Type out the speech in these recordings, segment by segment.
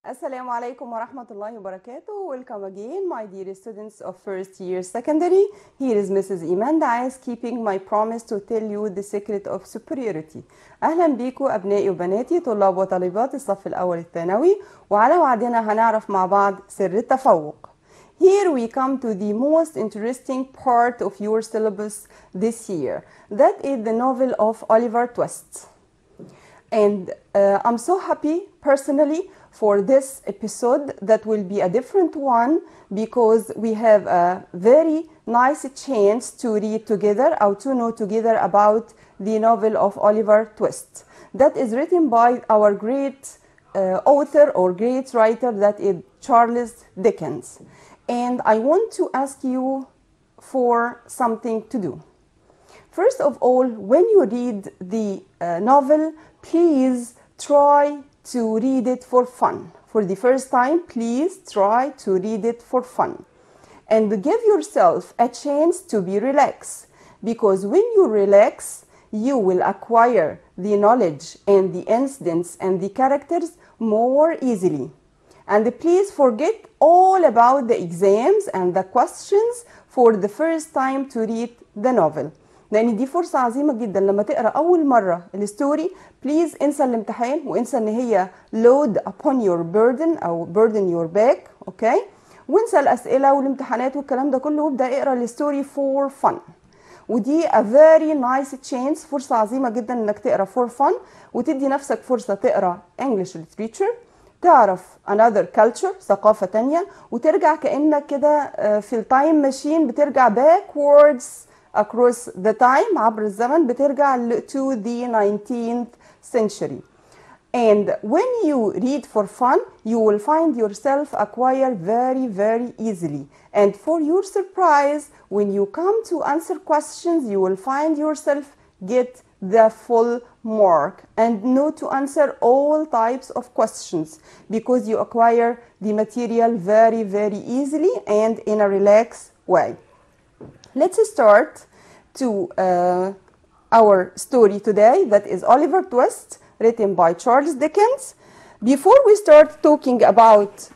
Assalamu alaikum wa rahmatullahi wa barakatuh. Welcome again, my dear students of first year secondary. Here is Mrs. إيمان دعاس keeping my promise to tell you the secret of superiority. أهلا بيكم أبنائي وبناتي طلاب وطالبات الصف الأول الثانوي، وعلى وعدنا هنعرف مع بعض سر التفوق. Here we come to the most interesting part of your syllabus this year. That is the novel of Oliver Twist. And I'm so happy personally for this episode that will be a different one because we have a very nice chance to read together or to know together about the novel of Oliver Twist that is written by our great author or great writer, that is Charles Dickens. And I want to ask you for something to do. First of all, when you read the novel, please try to read it for fun. For the first time, please try to read it for fun. And give yourself a chance to be relaxed. Because when you relax, you will acquire the knowledge and the incidents and the characters more easily. And please forget all about the exams and the questions for the first time to read the novel. لأن دي فرصة عظيمة جدا لما تقرأ أول مرة الستوري. بليز انسى الامتحان وانسى ان هي load upon your burden أو burden your back، أوكي؟ وانسى الأسئلة والامتحانات والكلام ده كله، وابدأ اقرأ الستوري for fun. ودي a very nice chance، فرصة عظيمة جدا انك تقرأ for fun وتدي نفسك فرصة تقرأ English literature، تعرف another culture، ثقافة تانية، وترجع كأنك كده في التايم ماشين بترجع backwards across the time، عبر الزمن بترجع to the 19th century. And when you read for fun, you will find yourself acquire very easily. And for your surprise, when you come to answer questions, you will find yourself get the full mark and know to answer all types of questions because you acquire the material very easily and in a relaxed way. Let's start to our story today, that is Oliver Twist, written by Charles Dickens. Before we start talking about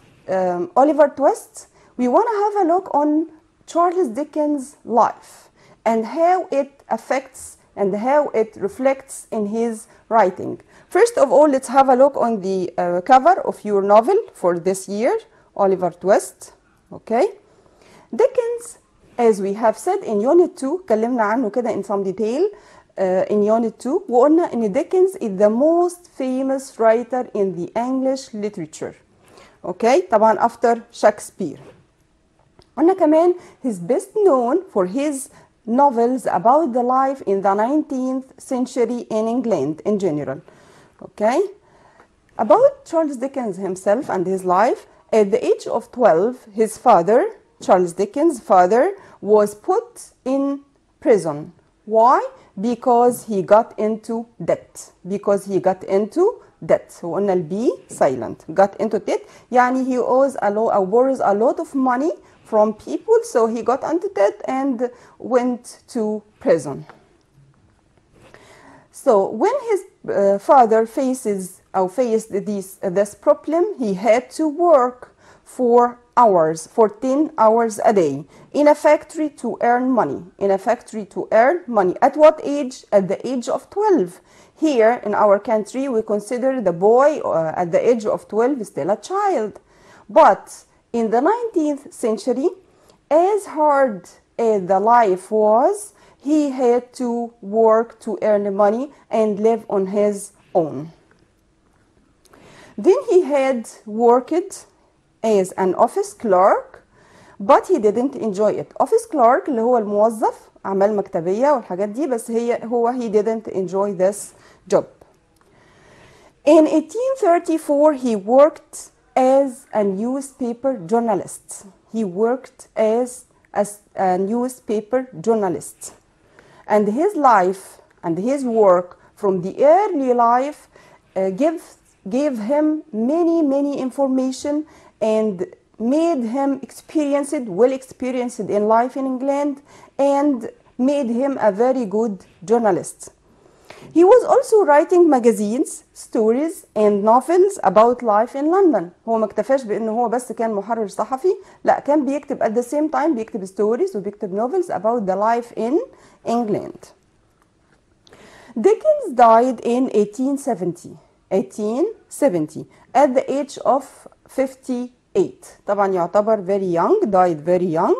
Oliver Twist, we want to have a look on Charles Dickens' life and how it affects and how it reflects in his writing. First of all, let's have a look on the cover of your novel for this year, Oliver Twist. Okay, Dickens, as we have said in Unit 2, اتكلمنا عنه كده in some detail in Unit 2، وقلنا إن Dickens is the most famous writer in the English literature. Okay, طبعا after Shakespeare. قلنا كمان he's best known for his novels about the life in the 19th century in England in general. Okay, about Charles Dickens himself and his life, at the age of 12, his father, Charles Dickens' father, was put in prison. Why? Because he got into debt. Because he got into debt. وقلنا البي silent. Got into debt يعني he owes a lot or borrows a lot of money from people, so he got into debt and went to prison. So when his father faced this problem, he had to work for hours, for 10 hours a day in a factory to earn money. At what age? At the age of 12. Here in our country, we consider the boy at the age of 12 still a child. But in the 19th century, as hard as the life was, he had to work to earn money and live on his own. Then he had worked as an office clerk, but he didn't enjoy it. Office clerk اللي هو الموظف أعمال مكتبية والحاجات دي، بس he didn't enjoy this job. In 1834 he worked as a newspaper journalist. And his life and his work from the early life gave him many information and made him well experienced in life in England and made him a very good journalist. He was also writing magazines, stories and novels about life in London. هو ما اكتفاش بأنه هو بس كان محرر صحفي، لا كان بيكتب at the same time بيكتب stories وبيكتب novels about the life in England. Dickens died in 1870 at the age of 58. طبعا يعتبر very young, died very young.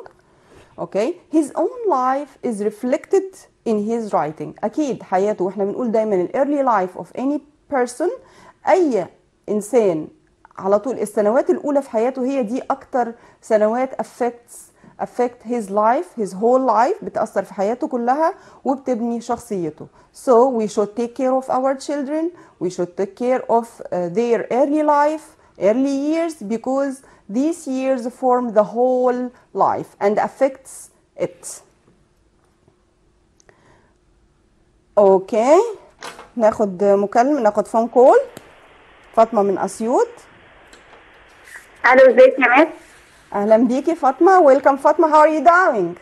Okay, his own life is reflected in his writing. أكيد حياته، وإحنا بنقول دايما ال early life of any person، أي إنسان على طول السنوات الأولى في حياته هي دي أكتر سنوات affect his life, his whole life، بتأثر في حياته كلها وبتبني شخصيته. So we should take care of our children, we should take care of their early life, early years, because these years form the whole life and affects it. اوكي، ناخد مكالمة، ناخد فون كول. فاطمة من أسيوط. الو، ازيك يا مس؟ أهلا بيكي فاطمة. ويلكم فاطمة. How are you doing?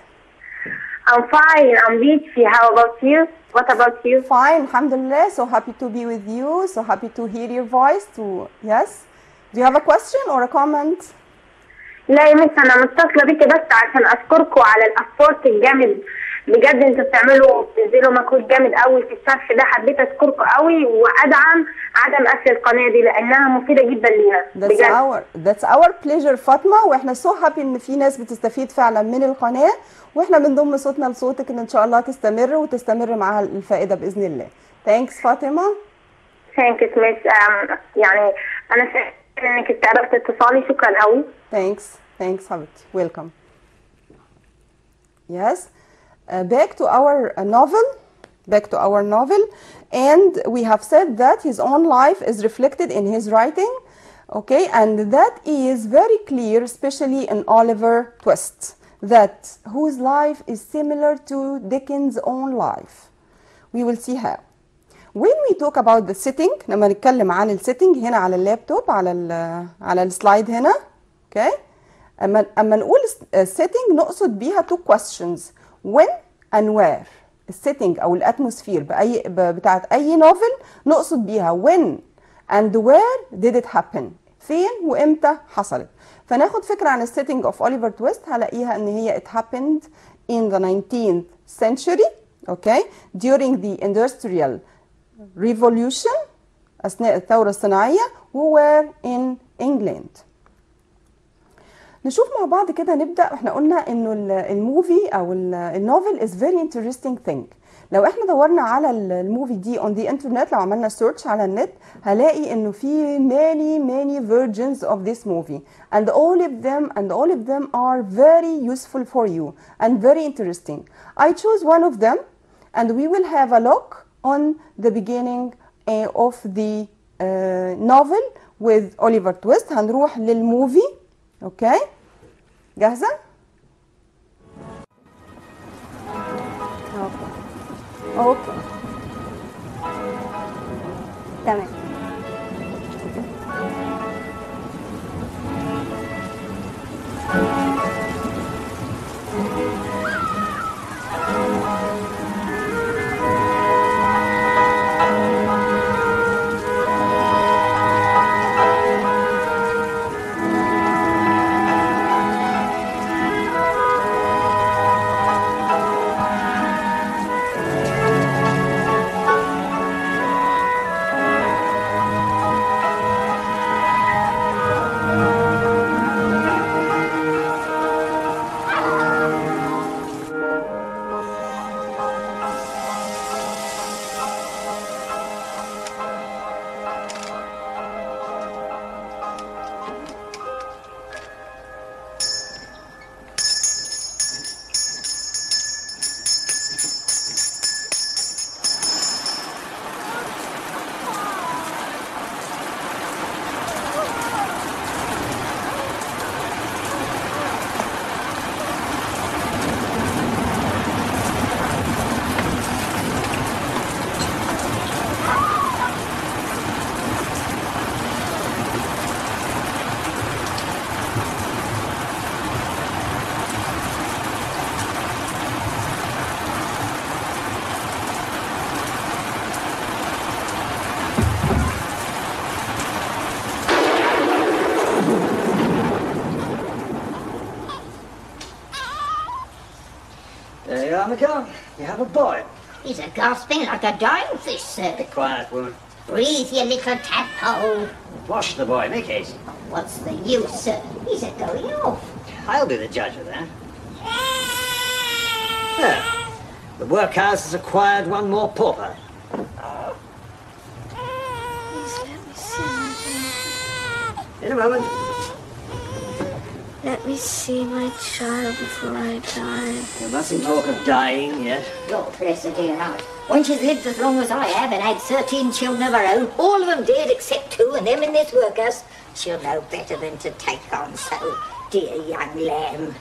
I'm fine. I'm Beachy. How about you? What about you? Fine, alhamdulillah. So happy to be with you. So happy to hear your voice. Yes. Do you have a question or a comment? لا يا مس، انا متصله بيكي بس عشان اشكركم على الافورت الجامد، بجد انتوا بتبذلوا مجهود جامد قوي في الشرح ده. حبيت اشكركم قوي وادعم عدم قفل القناه دي لانها مفيده جدا لينا بجد. That's our pleasure فاطمه، واحنا so happy ان في ناس بتستفيد فعلا من القناه، واحنا بنضم صوتنا لصوتك ان شاء الله تستمر وتستمر معاها الفائده باذن الله. Thanks فاطمه. Thank you مس. يعني انا سعيده انك استقبلت اتصالي، شكرا قوي. Thanks حبيبتي. Welcome. Yes. Back to our novel, and we have said that his own life is reflected in his writing, okay, and that is very clear, especially in Oliver Twist, that whose life is similar to Dickens' own life. We will see how. When we talk about the setting، لما نتكلم عن السيتنج هنا على اللابتوب، على السلايد هنا، okay، اما نقول setting نقصد بيها two questions: when and where. السيتنج او الاتموسفير بتاعت اي نوفل نقصد بيها when and where did it happen، فين وامتى حصلت. فناخد فكره عن السيتنج of Oliver Twist، هلاقيها ان هي it happened in the 19th century، okay، during the industrial revolution، اثناء الثوره الصناعيه، و were in England. نشوف مع بعض كده، نبدأ. احنا قلنا انه الموفي او النوفل is very interesting thing. لو احنا دورنا على الموفي دي on the internet، لو عملنا search على النت، هلاقي انه في many versions of this movie, and all of them are very useful for you and very interesting. I chose one of them and we will have a look on the beginning of the novel with Oliver Twist. هنروح للموفي. اوكي، جاهزة؟ اوكي تمام. Monica, you have a boy. He's a gasping like a dying fish, sir. Be quiet, woman. Breathe, you little tadpole. Wash the boy, make haste. What's the use, sir? He's a going off. I'll be the judge of that. There. The workhouse has acquired one more pauper. In a moment. Let me see my child before I die. You mustn't talk of dying yet. Lord bless her dear heart. When she's lived as long as I have and had 13 children of her own, all of them dead except 2, and them in this workhouse, she'll know better than to take on so, dear young lamb.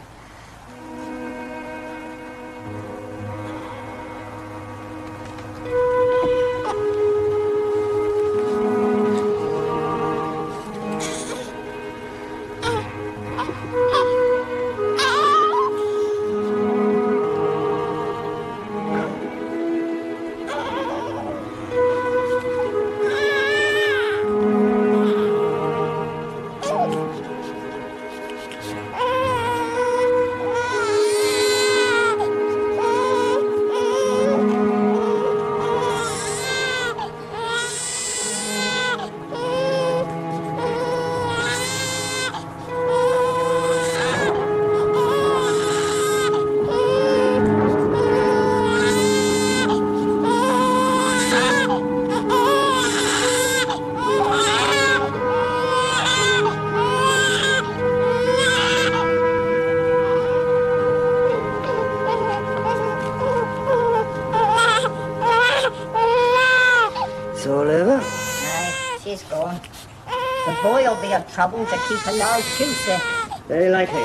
Trouble to keep alive too, sir. Very likely.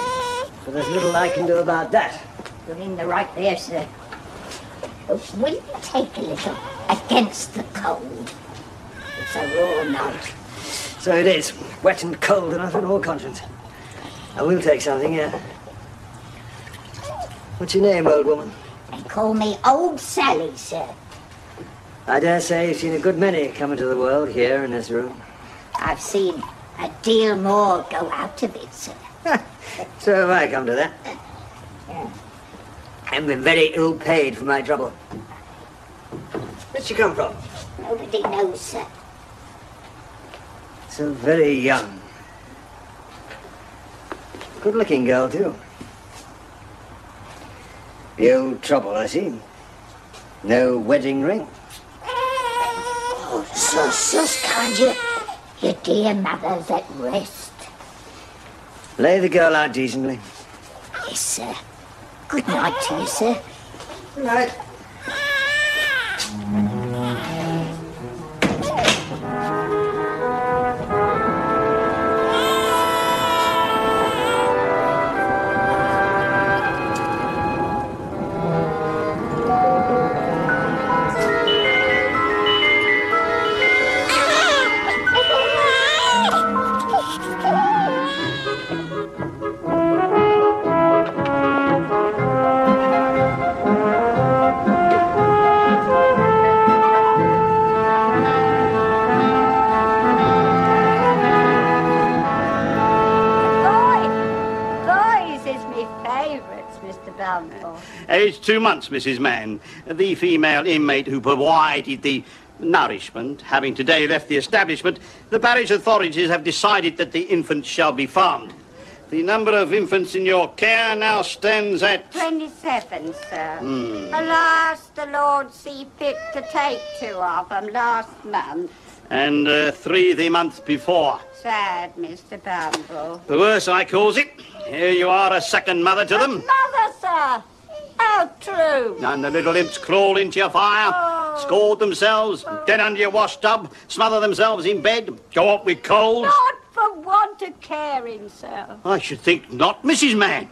But there's little I can do about that. You're in the right there, sir. Will you take a little against the cold? It's a raw night. So it is. Wet and cold enough in all conscience. I will take something, yeah. What's your name, old woman? They call me Old Sally, sir. I dare say you've seen a good many come into the world here in this room. I've seen a deal more go out of it, sir. So have I come to that. I've been very ill paid for my trouble. Where'd she come from? Nobody knows, sir. So very young. Good-looking girl, too. The old trouble, I see. No wedding ring. Oh, sus, can't you? Your dear mother's at rest. Lay the girl out decently. Yes, sir. Good night to you, sir. Good night. Aged 2 months, Mrs. Mann. The female inmate who provided the nourishment, having today left the establishment, the parish authorities have decided that the infant shall be found. The number of infants in your care now stands at 27, sir. Alas, the Lord see fit to take 2 of them last month. And 3 the month before. Sad, Mr. Bumble. The worse, I calls it. Here you are, a second mother to them. Mother, sir! How true! And the little imps crawl into your fire, scald themselves, get under your wash tub, smother themselves in bed, go up with colds. Not for want of caring, sir. I should think not, Mrs. Mann.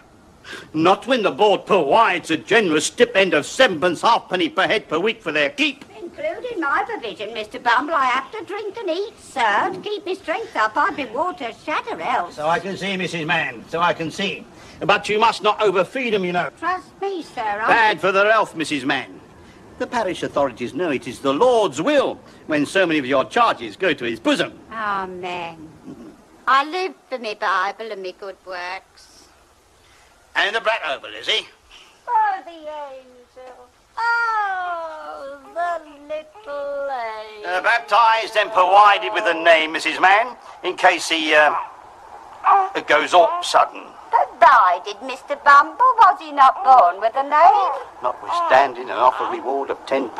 Not when the board provides a generous stipend of 7 halfpenny per head per week for their keep. Including my provision, Mr. Bumble, I have to drink and eat, sir. To keep my strength up, I'd be water shatter else. So I can see, Mrs. Mann, so I can see. But you must not overfeed them, you know. Trust me, sir. Bad for their health, Mrs. Mann. The parish authorities know it is the Lord's will when so many of your charges go to his bosom. Amen. I live for me Bible and me good works. And the brat over, Lizzie. For the age. angel. Oh, the little angel. Baptised and provided with a name, Mrs. Mann, in case he goes off sudden. Provided, Mr. Bumble, was he not born with a name? Notwithstanding an offered reward of £10,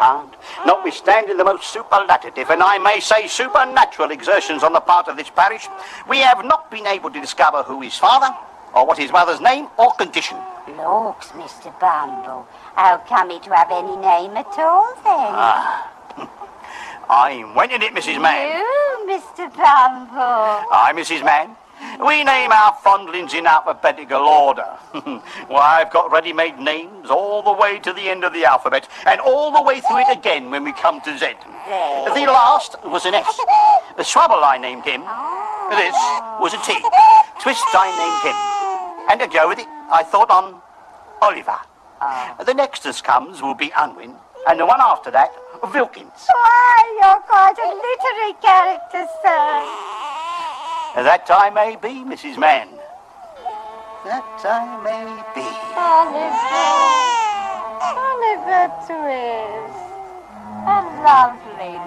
notwithstanding the most superlative, and I may say supernatural exertions on the part of this parish, we have not been able to discover who his father, or what his mother's name or condition. Looks, Mr. Bumble, how come he to have any name at all, then? I'm winning it, Mrs. Mann. You, Mr. Bumble. Aye, Mrs. Mann. We name our fondlings in alphabetical order. Why, I've got ready-made names all the way to the end of the alphabet, and all the way through it again when we come to Z. The last was an S. The Swabble I named him. This was a T. Twist I named him. And to go with it, I thought on Oliver. The next as comes will be Unwin, and the one after that, Wilkins. Why, you're quite a literary character, sir. That I may be, Mrs. Mann. That I may be. Oliver Twist. A lovely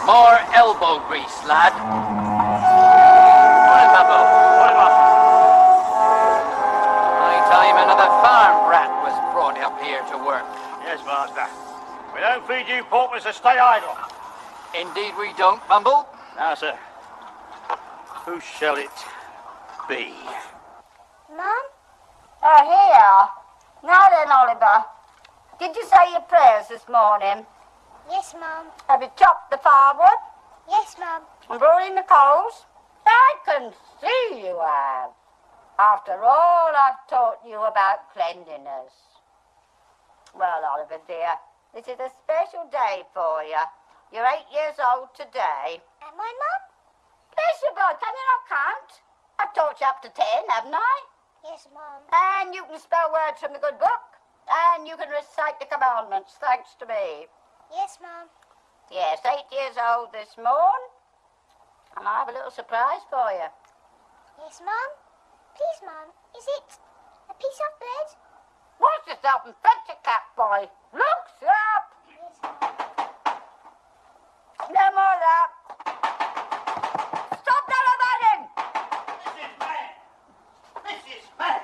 More elbow grease, lad. Put him up, put him up. My time another farm rat was brought up here to work. Yes, master. We don't feed you paupers to stay idle. Indeed we don't, Bumble. Now, sir, who shall it be? Mum? Oh, here. Now then, Oliver. Did you say your prayers this morning? Yes, Mum. Have you chopped the firewood? Yes, Mum. And brought in the coals? I can see you have. After all I've taught you about cleanliness. Well, Oliver, dear, this is a special day for you. You're 8 years old today. Am I, Mum? Bless you, boy, can you not count? I've taught you up to 10, haven't I? Yes, Mum. And you can spell words from the good book. And you can recite the commandments, thanks to me. Yes, Mum. Yes, 8 years old this morn. And I have a little surprise for you. Yes, Mum. Please, Mum, is it a piece of bread? Watch yourself and fetch your cat, boy. Look sharp. Yes, Mum. No more of that. Stop that abiding! Mrs. Mann!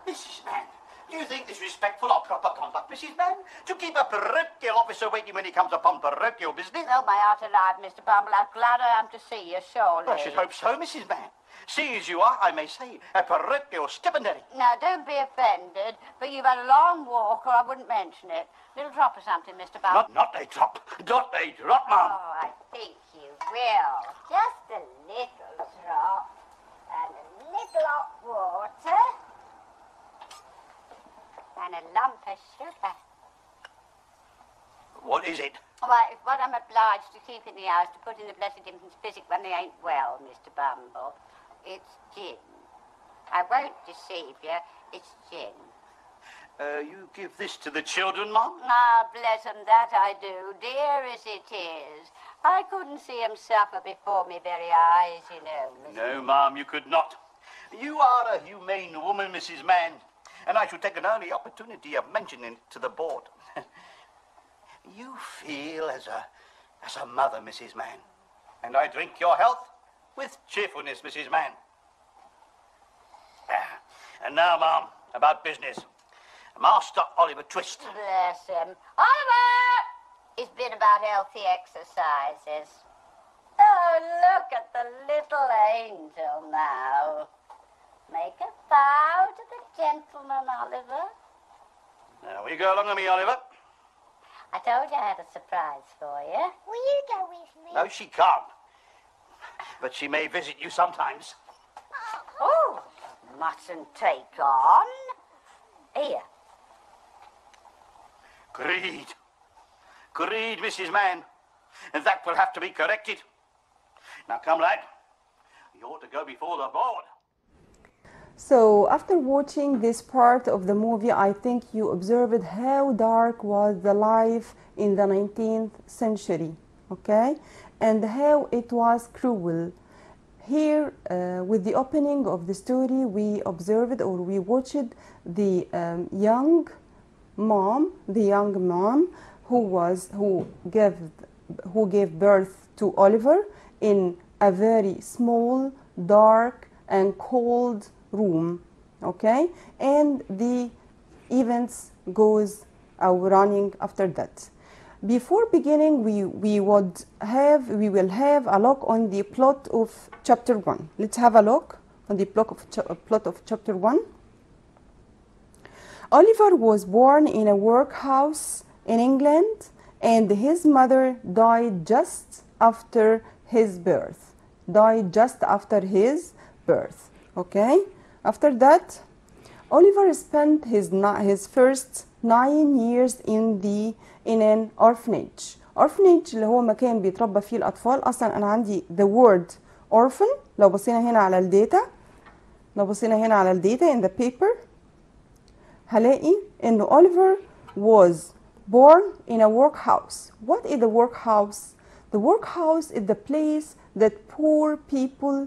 Mrs. Mann! Do you think this respectful or proper conduct, Mrs. Mann? To keep a parochial officer waiting when he comes upon parochial business? Oh, my heart alive, Mr. Bumble. How glad I am to see you, surely. I should hope so, Mrs. Mann. See as you are, I may say, a parochial stipendiary. Now, don't be offended, but you've had a long walk, or I wouldn't mention it. Little drop of something, Mr. Bumble. Not a drop. Not a drop, ma'am. Oh, I think you will. Just a little drop. And a little hot water. And a lump of sugar. What is it? Well, it's what I'm obliged to keep in the house to put in the blessed infant's physic when they ain't well, Mr. Bumble. It's gin. I won't deceive you. It's gin. You give this to the children, ma'am? Ah, bless 'em, that I do, dear as it is. I couldn't see 'em suffer before me very eyes, you know. No, ma'am, you could not. You are a humane woman, Mrs. Mann, and I should take an early opportunity of mentioning it to the board. You feel as a mother, Mrs. Mann, and I drink your health with cheerfulness, Mrs. Mann. And now, ma'am, about business. Master Oliver Twist. Bless him. Oliver! He's been about healthy exercises. Oh, look at the little angel now. Make a bow to the gentleman, Oliver. Now, will you go along with me, Oliver? I told you I had a surprise for you. Will you go with me? No, she can't. But she may visit you sometimes. Oh, mustn't take on. Here, Agreed. Agreed, Mrs. Mann. And that will have to be corrected. Now come, lad. You ought to go before the board. So after watching this part of the movie, I think you observed how dark was the life in the 19th century, okay? And how it was cruel. Here, with the opening of the story, we observed or we watched the young mom who gave birth to Oliver in a very small, dark and cold room, okay? And the events goes running after that. Before beginning, we will have a look on the plot of chapter 1. Let's have a look on the plot of chapter 1. Oliver was born in a workhouse in England, and his mother died just after his birth. Okay? After that, Oliver spent his first 9 years in an orphanage. Orphanage اللي هو مكان بيتربى فيه الأطفال. أصلا أنا عندي the word orphan. لو بصينا هنا على الداتا in the paper هلاقي إنه Oliver was born in a workhouse. What is the workhouse? The workhouse is the place that poor people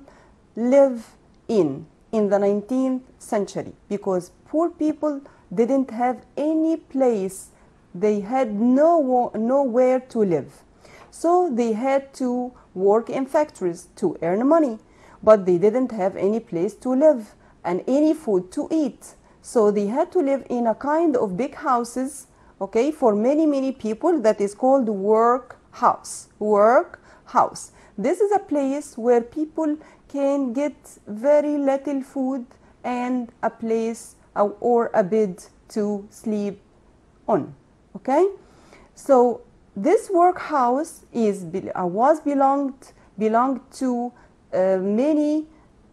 live in the 19th century, because poor people didn't have any place. They had nowhere to live. So they had to work in factories to earn money, but they didn't have any place to live and any food to eat. So they had to live in a kind of big houses, okay, for many people, that is called workhouse. This is a place where people can get very little food and a place or a bed to sleep on, okay? So this workhouse belonged to many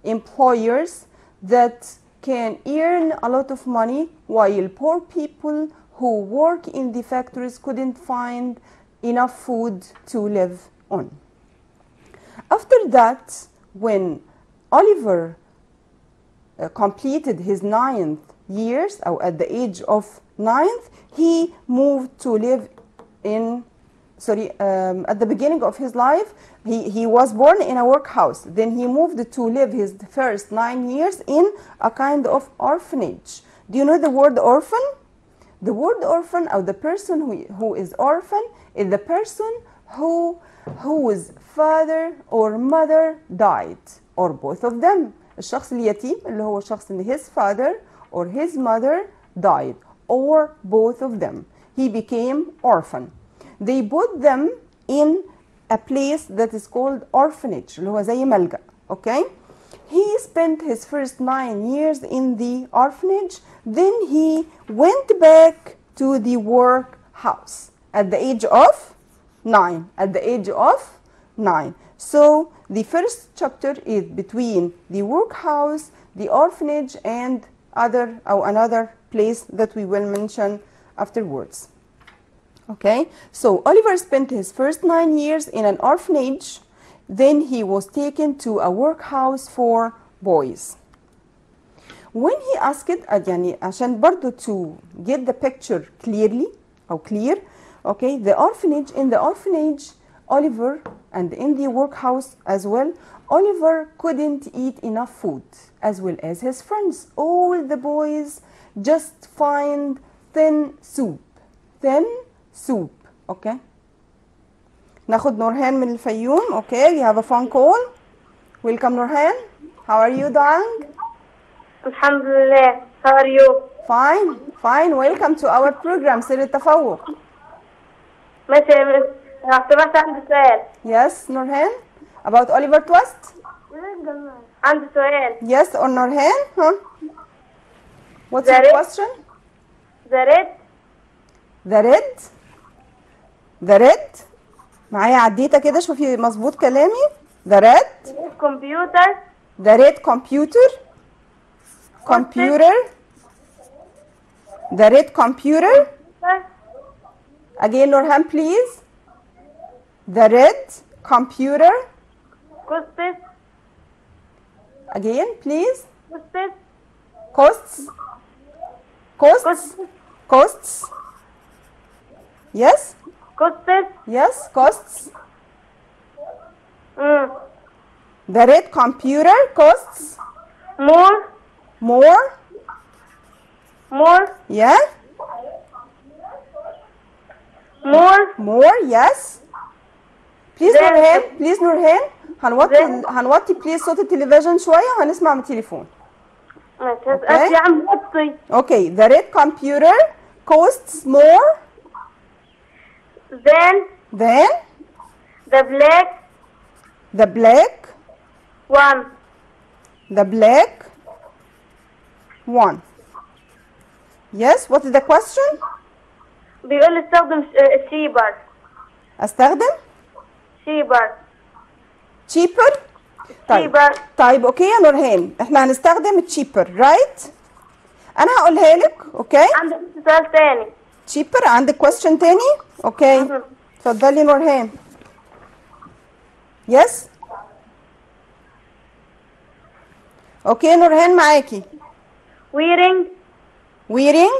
employers that can earn a lot of money, while poor people who work in the factories couldn't find enough food to live on. After that, when Oliver completed his 9th years, or at the age of 9th, he moved to live at the beginning of his life, he was born in a workhouse. Then he moved to live his first 9 years in a kind of orphanage. Do you know the word orphan? The word orphan, or the person who is orphan, is the person whose father or mother died, or both of them. الشخص اليتيم اللي هو الشخص اللي his father or his mother died, or both of them. He became orphan. They put them in a place that is called orphanage, اللي هو زي ملجأ, okay? He spent his first 9 years in the orphanage. Then he went back to the workhouse at the age of 9. So the first chapter is between the workhouse, the orphanage, and another place that we will mention afterwards. Okay, so Oliver spent his first 9 years in an orphanage. Then he was taken to a workhouse for boys. When he asked, يعني عشان برضو to get the picture clearly أو clear, okay, in the orphanage, Oliver, and in the workhouse as well, Oliver couldn't eat enough food, as well as his friends. All the boys just find thin soup, okay. ناخد نورهان من الفيوم. Okay, we have a phone call. Welcome, Nurhan. How are you doing? Alhamdulillah. How are you? Fine. Welcome to our program, سر التفوق. ماشي يا مس. بس عندي سؤال. Yes, Nurhan. About Oliver Twist? عندي سؤال. Yes, or Nurhan? Huh? What's your question? The red? معايا عديتها كده شوفي مظبوط كلامي. The red computer. The red computer. The red computer. Again, Nurhan, please. The red computer. Costed. Again, please. Costed. Costs. Costs. Costs. Yes. Costed. Yes. Costs. Mm. The red computer costs More. more. More. Yeah. More. More. Yes. Please Then- Nurhan. Please Nurhan. هنوطي بليز صوت التلفزيون شوية وهنسمع من التليفون. هات يا عم وطي. Okay. The red computer costs more Then than the black the black one. the black one. Yes. What is the question? بيقول لي استخدم cheaper. استخدم cheaper. cheaper. طيب cheaper. طيب اوكي يا نورهان، احنا هنستخدم cheaper right؟ انا هقولها لك اوكي؟ عندك سؤال تاني. cheaper. عندك question تاني؟ اوكي اتفضلي نورهان. يس اوكي نورهان معاكي. wearing. wearing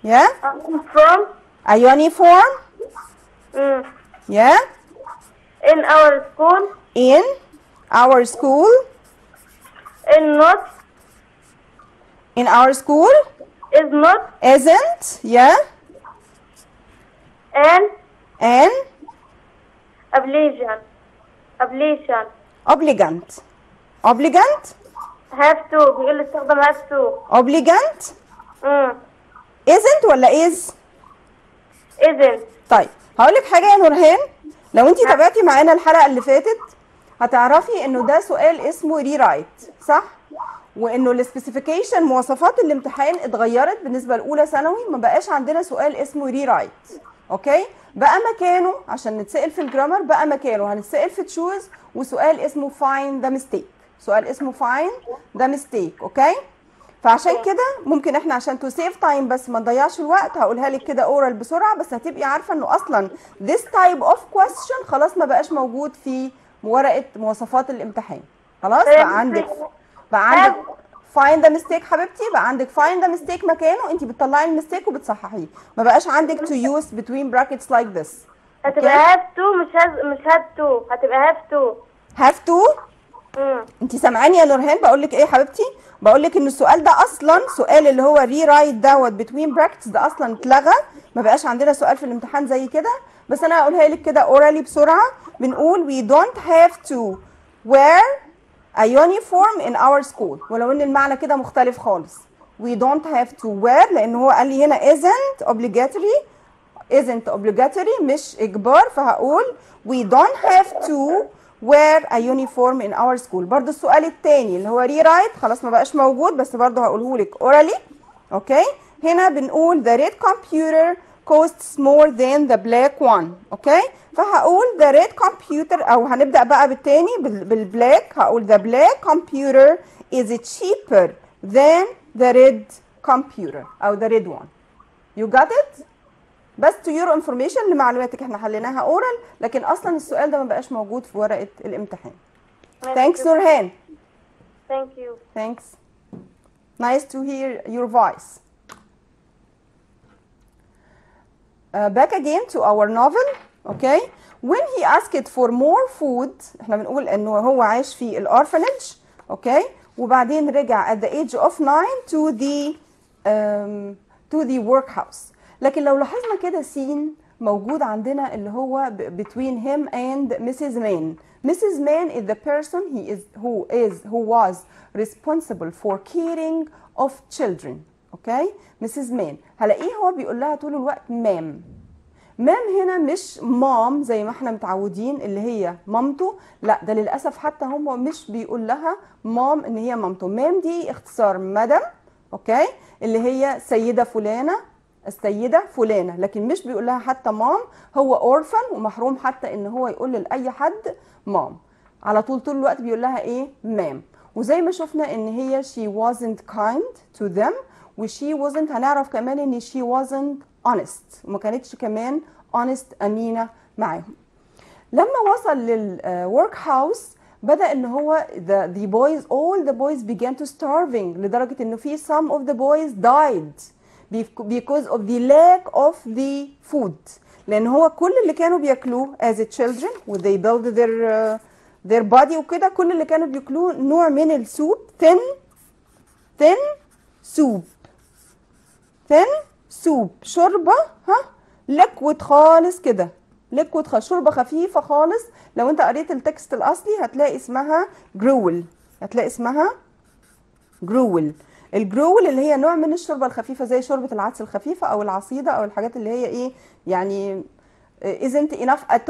yeah. From. a uniform Mm. yeah. In our school. in our school In not. in our school Is not. isn't yeah. And. an Obligation. Obligation. obligant obligant Have to. بيقول لي استخدم have to. obligant Mm. isn't ولا is؟ Isn't. طيب هقول لك حاجه يا نورهان، لو انت تابعتي معانا الحلقه اللي فاتت هتعرفي انه ده سؤال اسمه ري رايت صح؟ وانه السبيسيفيكيشن مواصفات الامتحان اتغيرت بالنسبه لاولى ثانوي، ما بقاش عندنا سؤال اسمه ري رايت اوكي؟ بقى مكانه عشان نتسال في الجرامر بقى مكانه هنتسال في تشوز وسؤال اسمه فايند ذا ميستيك، سؤال اسمه فايند ذا ميستيك اوكي؟ فعشان كده ممكن احنا عشان تو سيف تايم بس ما نضيعش الوقت هقولها لك كده اورال بسرعه، بس هتبقي عارفه انه اصلا this type of question خلاص ما بقاش موجود في ورقه مواصفات الامتحان. خلاص بقى عندك find the mistake حبيبتي، بقى عندك find the mistake مكانه انت بتطلعي المستيك وبتصححيه، ما بقاش عندك to use between brackets like this. هتبقى have to مش have to، هتبقى have to. have to. انت سامعاني يا نورهان بقول لك ايه يا حبيبتي؟ بقول لك ان السؤال ده اصلا سؤال اللي هو ري رايت دوت between brackets ده اصلا اتلغى، ما بقاش عندنا سؤال في الامتحان زي كده، بس انا هقولها لك كده اورالي بسرعه. بنقول we don't have to wear a uniform in our school، ولو ان المعنى كده مختلف خالص. we don't have to wear لان هو قال لي هنا isn't obligatory مش اجبار، فهقول we don't have to wear a uniform in our school. برضو السؤال الثاني اللي هو ري رايت خلاص ما بقاش موجود، بس برضو هقوله لك اورالي اوكي. هنا بنقول the red computer costs more than the black one اوكي. فهقول the red computer او هنبدا بقى بالتاني بالبلاك، هقول the black computer is cheaper than the red computer او the red one. You got it؟ بس to your information لمعلوماتك احنا حليناها اورال، لكن اصلا السؤال ده ما بقاش موجود في ورقه الامتحان. Thanks نورهان. Thank you. Thanks. Nice to hear your voice. Back again to our novel. Okay. When he asked for more food احنا بنقول انه هو عايش في الأورفنج. Okay. وبعدين رجع at the age of 9 to the workhouse. لكن لو لاحظنا كده سين موجود عندنا اللي هو between him and Mrs. Man. Mrs. Man is the person who was responsible for caring of children. Okay? Mrs. Man. هلاقيه هو بيقول لها طول الوقت مام. مام هنا مش مام زي ما احنا متعودين اللي هي مامته، لا ده للاسف حتى هو مش بيقول لها مام ان هي مامته. مام دي اختصار مدام اوكي، اللي هي سيده فلانه، السيده فلانه، لكن مش بيقول لها حتى مام. هو اورفن ومحروم حتى ان هو يقول لاي حد مام، على طول الوقت بيقول لها ايه مام. وزي ما شفنا ان هي she wasn't kind to them، وشي wasn't هنعرف كمان ان she wasn't honest، وما كانتش كمان honest أمينة معاهم. لما وصل للwork house بدأ ان هو the boys all the boys began to starving، لدرجة انه في some of the boys died because of the lack of the food، لان هو كل اللي كانوا بياكلوه as a children و they build their body وكده، كل اللي كانوا بياكلوه نوع من السوب thin soup شوربة liquid خالص كده، liquid شوربة خفيفة خالص. لو انت قريت التكست الاصلي هتلاقي اسمها جرول، الجرول اللي هي نوع من الشوربة الخفيفة زي شوربة العدس الخفيفة او العصيدة او الحاجات اللي هي ايه يعني isn't enough at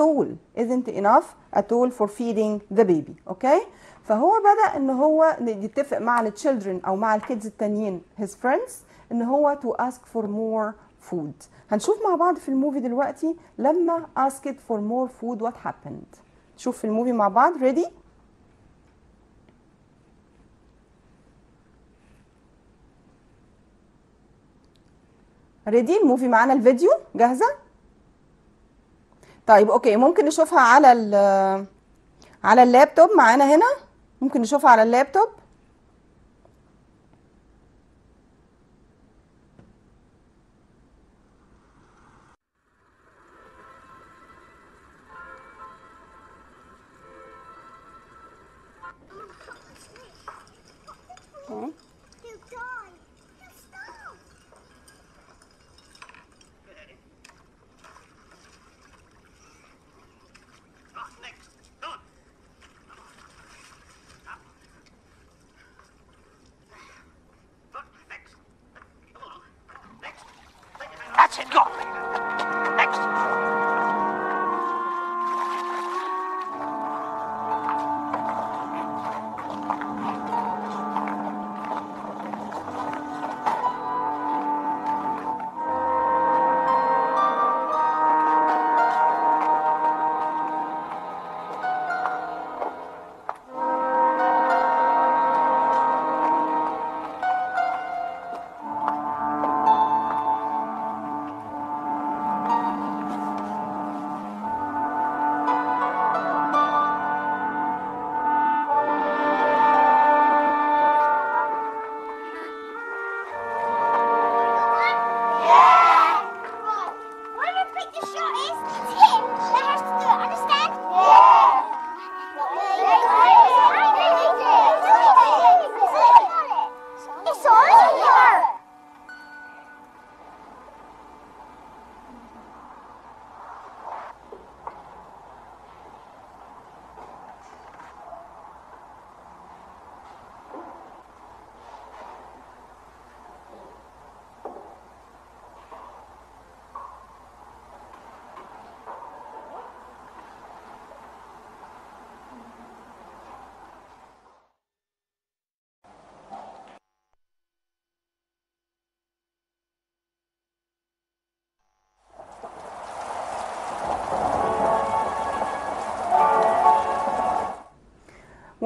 all for feeding the baby. اوكي، فهو بدأ ان هو يتفق مع التشيلدرن او مع الكيدز التانيين his friends ان هو to ask for more food. هنشوف مع بعض في الموفي دلوقتي لما asked for more food what happened. شوف في الموفي مع بعض. ready؟ الموفي معانا الفيديو جاهزة؟ طيب اوكي، ممكن نشوفها على اللابتوب معانا هنا، ممكن نشوفها على اللابتوب. That's it, go. Next.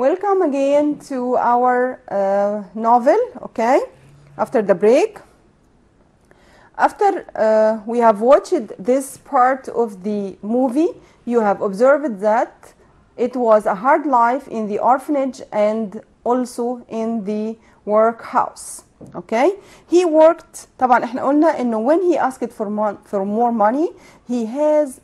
Welcome again to our novel, okay, after the break. After we have watched this part of the movie, you have observed that it was a hard life in the orphanage and also in the workhouse, okay. He worked, طبعا احنا قلنا انه when he asked for more money, he has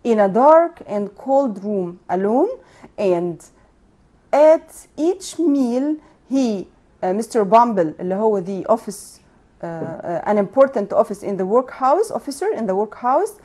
in a dark and cold room alone, and at each meal he Mr. Bumble اللي هو the office an important office in the workhouse officer in the workhouse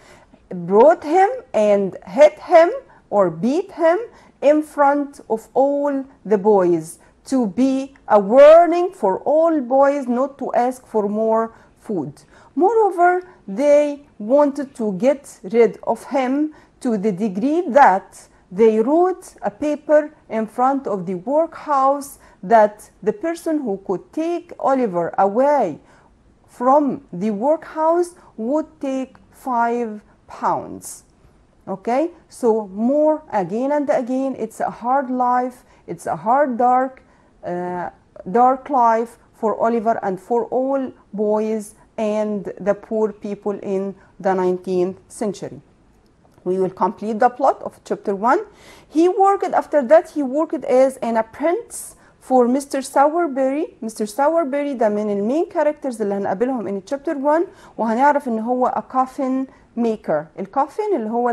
brought him and hit him or beat him in front of all the boys to be a warning for all boys not to ask for more food. Moreover, they wanted to get rid of him to the degree that they wrote a paper in front of the workhouse that the person who could take Oliver away from the workhouse would take £5. Okay, so more again and again. It's a hard life. It's a hard, dark life for Oliver and for all boys and the poor people in the 19th century. We will complete the plot of chapter 1. After that he worked as an apprentice for Mr. Sowerberry. Mr. Sowerberry ده من المين characters اللي هنقابلهم in chapter 1 وهنعرف ان هو a coffin maker. الكوفن اللي هو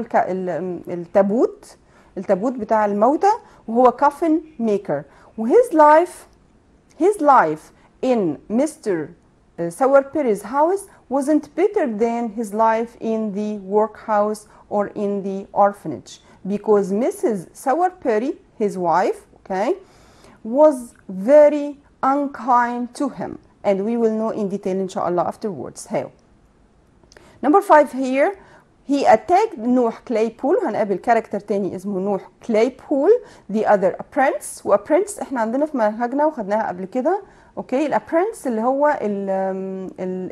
التابوت بتاع الموتى وهو coffin maker. his life in Mr. Sowerberry's house wasn't better than his life in the workhouse or in the orphanage because Mrs. Sowerberry, his wife, okay, was very unkind to him, and we will know in detail inshallah afterwards how. Number 5 here, he attacked نوح كلايبول. هنقابل كاركتر تاني اسمه نوح كلايبول the other apprentice. وapprentice احنا عندنا في منهجنا وخدناها قبل كده. اوكي الابرنتس اللي هو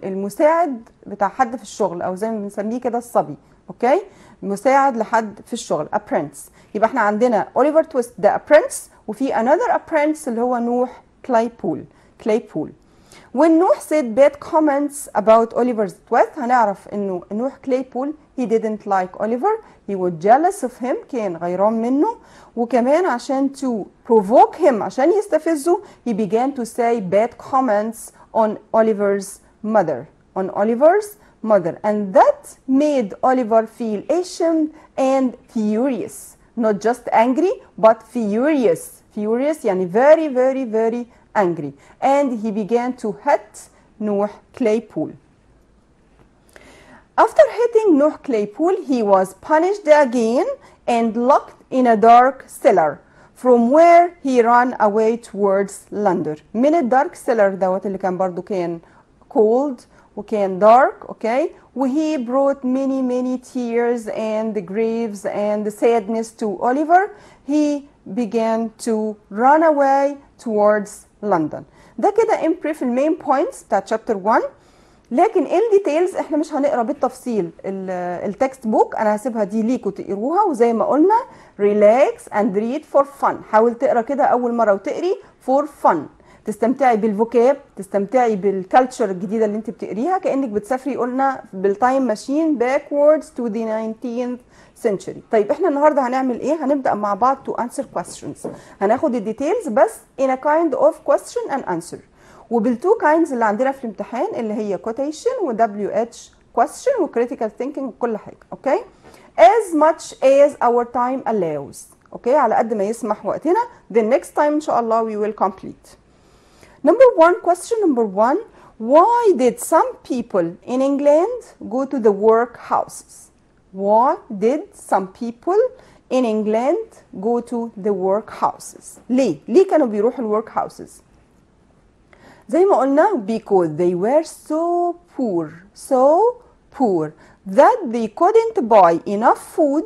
المساعد بتاع حد في الشغل او زي ما بنسميه كده الصبي. اوكي مساعد لحد في الشغل apprentice. يبقى احنا عندنا اوليفر تويست ده apprentice وفي another apprentice اللي هو نوح كلايبول. When Nuh said bad comments about Oliver's death هنعرف انه نوح كلايبول he didn't like Oliver, he was jealous of him, كان غيران منه، وكمان عشان to provoke him عشان يستفزه he began to say bad comments on Oliver's mother, and that made Oliver feel ashamed and furious, not just angry but furious يعني very very very angry, and he began to hit Nuh Claypool. After hitting Nuh Claypool, he was punished again and locked in a dark cellar from where he ran away towards London. من الدارك cellar دوت اللي كان برضو كان cold وكان dark, okay? وhe brought many tears and griefs and sadness to Oliver. He began to run away towards London. ده كده in brief المين points بتاع chapter 1. لكن الديتيلز احنا مش هنقرا بالتفصيل التكست بوك، انا هسيبها دي ليكوا تقروها، وزي ما قلنا relax and read for fun. حاول تقرا كده اول مره وتقري for fun، تستمتعي بالفوكاب، تستمتعي بالكالتشر الجديده اللي انت بتقريها كانك بتسافري قلنا بالتايم ماشين backwards to the 19th century. طيب احنا النهارده هنعمل ايه؟ هنبدا مع بعض to answer questions. هناخد الديتيلز بس in a kind of question and answer. وبالتو كاينز اللي عندنا في الامتحان اللي هي quotation و WH question و critical thinking وكل حاجه، اوكي؟ as much as our time allows، اوكي؟ على قد ما يسمح وقتنا. the next time ان شاء الله we will complete. question number one, why did some people in England go to the workhouses? Why did some people in England go to the workhouses? ليه كانوا بيروحوا الworkhouses؟ زي ما قلنا because they were so poor that they couldn't buy enough food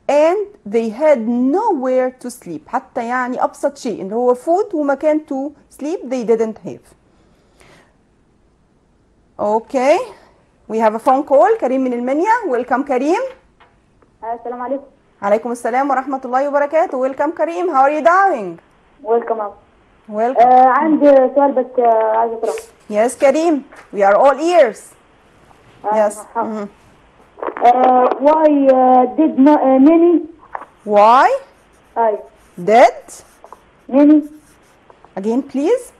and they had nowhere to sleep. حتى يعني أبسط شيء إن هو food ومكان to sleep they didn't have. Okay, we have a phone call. كريم من المنيا. Welcome كريم. السلام عليكم. عليكم السلام ورحمة الله وبركاته. Welcome كريم. How are you doing? Welcome up. Welcome. عندي سؤال بس عايزة أقرأ. Yes كريم. We are all ears. Yes. Why did many? Why? Did? Many. Again please.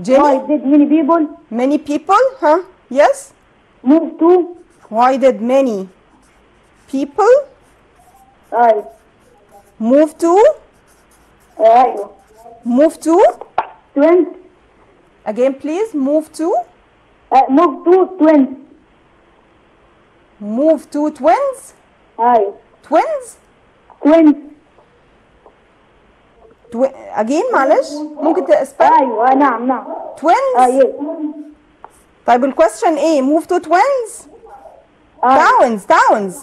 Jenny? Why did many people? Many people? Huh? Yes. Move to? Why did many people? Move to? أيوة. Move to? Twins. Again please. Move to? Move to twins. Move to twins? أيوة. Twins? Twins. Again معلش ممكن تسبل؟ أيوة نعم. Twins? yes. طيب الكويستشن ايه؟ Move to twins? Towns.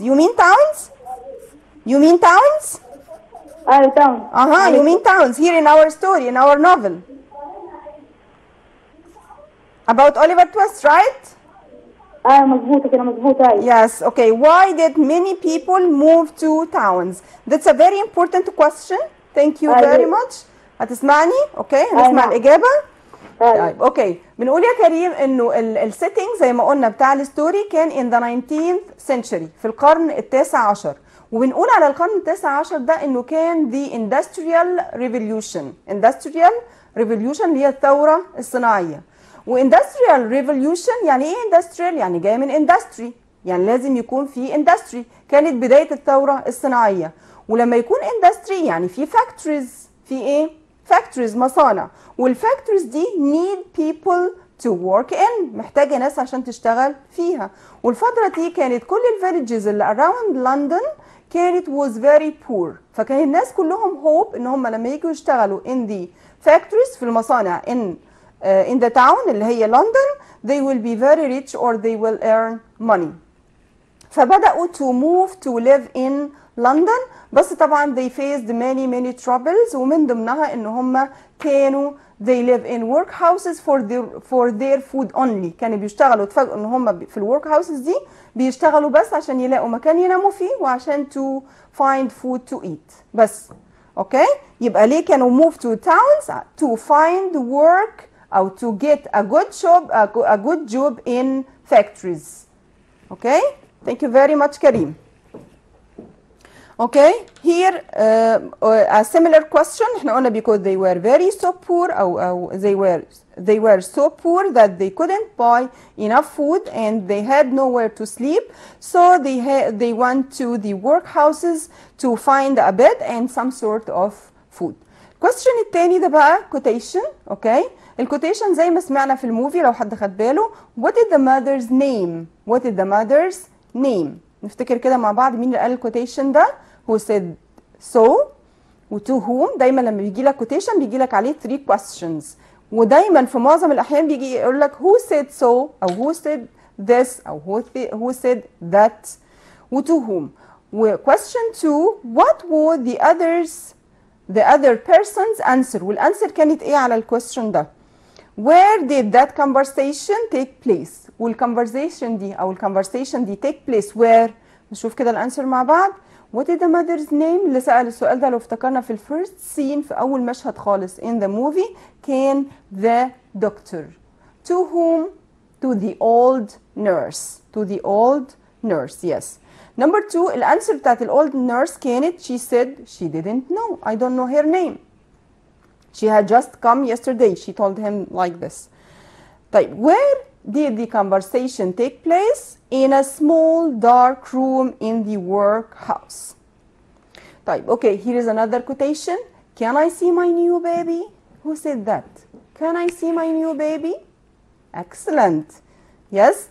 You mean towns? Towns. You mean towns here in our story, in our novel. About Oliver Twist, right? مظبوطة كده، مظبوطة. Yes, okay. Why did many people move to towns? That's a very important question. Thank you very much. هتسمعني؟ اوكي، هنسمع الإجابة. طيب اوكي، بنقول يا كريم انه السيتنج زي ما قلنا بتاع الستوري كان in the 19th century، في القرن التاسع عشر، وبنقول على القرن التاسع عشر ده انه كان the industrial revolution. industrial revolution اللي هي الثورة الصناعية. واندستريال ريفوليوشن يعني ايه اندستريال؟ يعني جايه من اندستري، يعني لازم يكون في اندستري. كانت بدايه الثوره الصناعيه، ولما يكون اندستري يعني في فاكتوريز. في ايه؟ فاكتوريز، مصانع. والفاكتوريز دي need people to work in، محتاجه ناس عشان تشتغل فيها. والفتره دي كانت كل الفيليجز اللي around لندن كانت was very poor، فكان الناس كلهم hope ان هم لما يجوا يشتغلوا in the factories، في المصانع in the town اللي هي لندن، they will be very rich or they will earn money. فبدأوا to move to live in London، بس طبعا they faced many troubles، ومن ضمنها ان هم كانوا they live in workhouses for their food only. كانوا بيشتغلوا، اتفاجئوا ان هم في الورك هاوسز دي بيشتغلوا بس عشان يلاقوا مكان يناموا فيه وعشان to find food to eat بس. اوكي، يبقى ليه كانوا move to towns؟ to find work أو to get a good job in factories. Okay, thank you very much, Karim. Okay, here a similar question. احنا قلنا because they were very so poor أو they were so poor that they couldn't buy enough food and they had nowhere to sleep, so they went to the workhouses to find a bed and some sort of food. question التاني ده بقى quotation. okay, الكوتيشن زي ما سمعنا في الموفي لو حد خد باله. what is the mother's name؟ what is the mother's name؟ نفتكر كده مع بعض مين اللي قال الكوتيشن ده. who said so و to whom. دايما لما بيجي لك كوتيشن بيجي لك عليه 3 questions، ودايما في معظم الاحيان بيجي يقول لك who said so او who said this او who said that و to whom. و question 2 what were the other person's answer؟ والانسر كانت ايه على الكويستشن ده؟ where did that conversation take place؟ والconversation دي او الconversation دي take place where؟ نشوف كده الانسر مع بعض. what is the mother's name؟ اللي سأل السؤال ده لو افتكرنا في الفيرست سين في اول مشهد خالص in the movie كان the doctor. to whom؟ to the old nurse. to the old nurse. yes. number 2 الانسر بتاعت الاولد nurse كانت she said she didn't know. I don't know her name. she had just come yesterday. she told him like this. طيب where did the conversation take place? in a small dark room in the workhouse. طيب okay, here is another quotation. can I see my new baby? who said that? can I see my new baby? excellent. yes.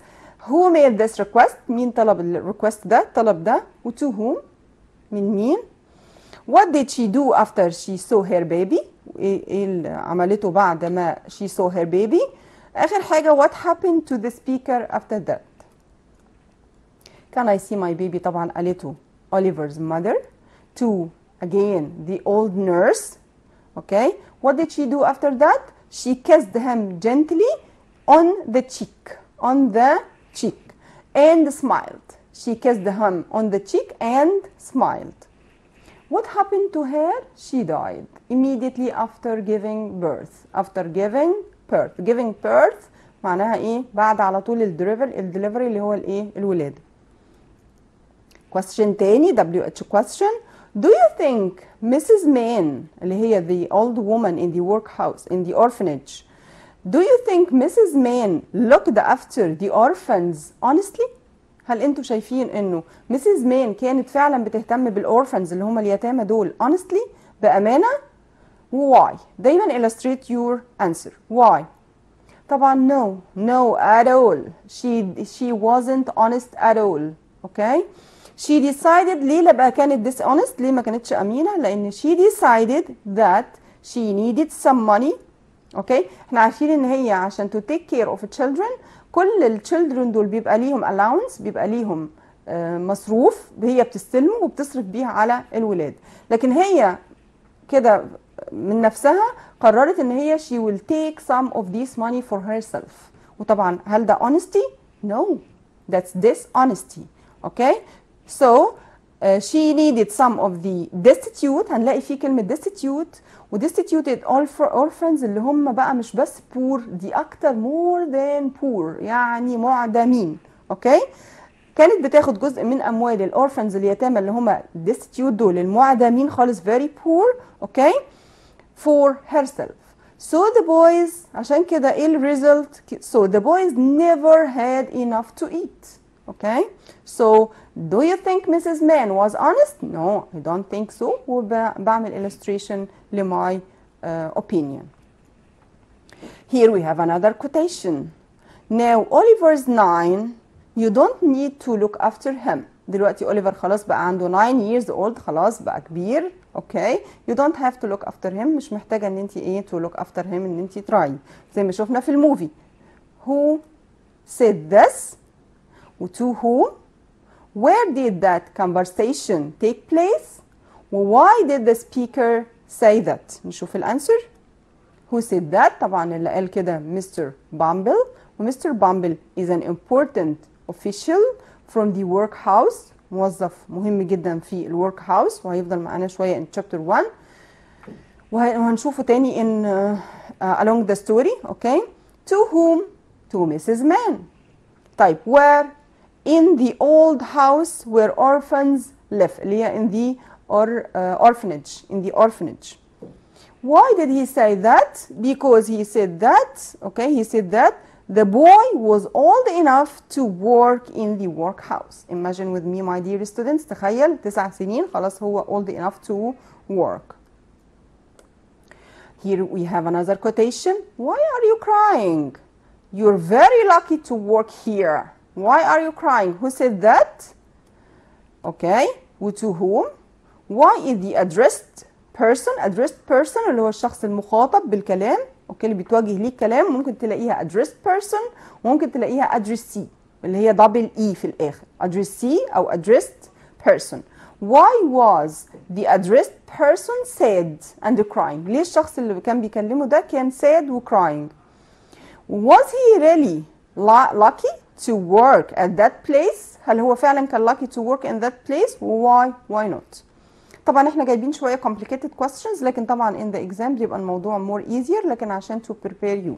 who made this request؟ مين طلب الريكوست ده؟ طلب ده. و to whom؟ من مين؟ what did she do after she saw her baby؟ ايه اللي عملته بعد ما she saw her baby؟ اخر حاجه what happened to the speaker after that؟ can I see my baby طبعا قالته Oliver's mother. to again the old nurse. okay, what did she do after that؟ she kissed him gently on the cheek. on the cheek and smiled. she kissed him on the cheek and smiled. what happened to her؟ she died immediately after giving birth. after giving birth. giving birth معناها ايه؟ بعد على طول الدليفري اللي هو الايه؟ الولاده. question تاني WH question. do you think Mrs. Mann اللي هي the old woman in the workhouse in the orphanage, do you think Mrs. Mann looked after the orphans honestly؟ هل انتوا شايفين انه Mrs. Mann كانت فعلا بتهتم بالاورفنز اللي هم اليتامى دول honestly؟ بامانه؟ why؟ دايما illustrate your answer. why؟ طبعا no at all. she wasn't honest at all. okay, she decided. ليه بقى كانت dishonest؟ ليه ما كانتش امينه؟ لان she decided that she needed some money. اوكي، احنا عارفين ان هي عشان to take care of children، كل الchildren دول بيبقى ليهم allowance، بيبقى ليهم مصروف هي بتستلمه وبتصرف بيها على الولاد. لكن هي كده من نفسها قررت ان هي she will take some of this money for herself. وطبعا هل ده honesty؟ no. That's dishonesty. Okay? So she needed some of the destitute. هنلاقي فيه كلمة destitute و destituted orphans اللي هم بقى مش بس poor، دي أكتر more than poor، يعني معدمين. أوكي؟ كانت بتاخد جزء من أموال الأورفنز اليتامى اللي هم destitute دول المعدمين خالص very poor. أوكي؟ for herself. So the boys عشان كده إيه الريزلت؟ So the boys never had enough to eat. Okay? So do you think Mrs. Man was honest? No, I don't think so. وبعمل illustration لmy opinion. Here we have another quotation. Now Oliver's 9. You don't need to look after him. دلوقتي أوليفر خلاص بقى عنده 9 years old، خلاص بقى كبير. Okay? You don't have to look after him. مش محتاجة ان انت ايه to look after him، ان انت تراعي زي ما شفنا في الموفي. Who said this? To whom? Where did that conversation take place? Why did the speaker say that? نشوف الأنسر. Who said that? طبعا اللي قال كده Mr. Bumble. ومستر Bumble is an important official from the workhouse. موظف مهم جدا في الورك هاوس وهيفضل معانا شوية in chapter 1 وهنشوفه تاني in along the story. Okay? To whom? To Mrs. Man. طيب where? In the old house where orphans live. اللي هي in the orphanage. In the orphanage. Why did he say that? Because he said that. Okay, he said that the boy was old enough to work in the workhouse. Imagine with me, my dear students. تخيل 9 سنين خلاص هو old enough to work. Here we have another quotation. Why are you crying? You're very lucky to work here. Why are you crying? Who said that? Okay. To whom? Why is the addressed person? Addressed person اللي هو الشخص المخاطب بالكلام. اوكي اللي بيتوجه ليه الكلام. ممكن تلاقيها addressed person وممكن تلاقيها addressee اللي هي double E في الآخر. addressee أو addressed person. Why was the addressed person sad and crying? ليه الشخص اللي كان بيكلمه ده كان sad و crying? Was he really lucky to work at that place? هل هو فعلا كان lucky to work in that place? Why not? طبعا احنا جايبين شوية complicated questions لكن طبعا in the exam بيبقى الموضوع more easier لكن عشان to prepare you.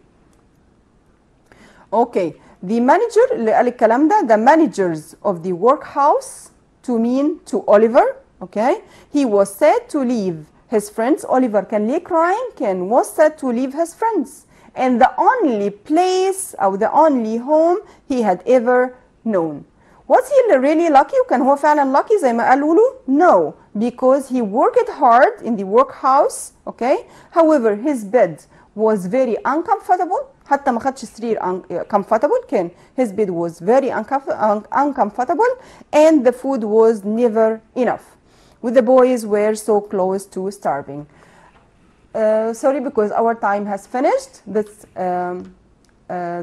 Okay, the manager اللي قال الكلام ده the managers of the workhouse to mean to Oliver. Okay, he was sad to leave his friends. Oliver كان ليه crying؟ كان was sad to leave his friends. And the only place أو the only home he had ever known. Was he really lucky? وكان هو فعلا lucky زي ما قالوا له؟ No, because he worked hard in the workhouse. Okay. However, his bed was very uncomfortable. حتى ما خدش سرير comfortable. كان his bed was very uncomfortable and the food was never enough. The boys were so close to starving. Sorry, because our time has finished.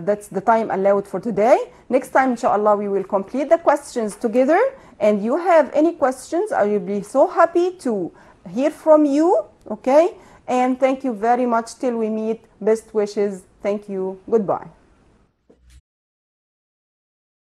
That's the time allowed for today. Next time, inshallah, we will complete the questions together. And you have any questions, I will be so happy to hear from you. Okay? And thank you very much till we meet. Best wishes. Thank you. Goodbye.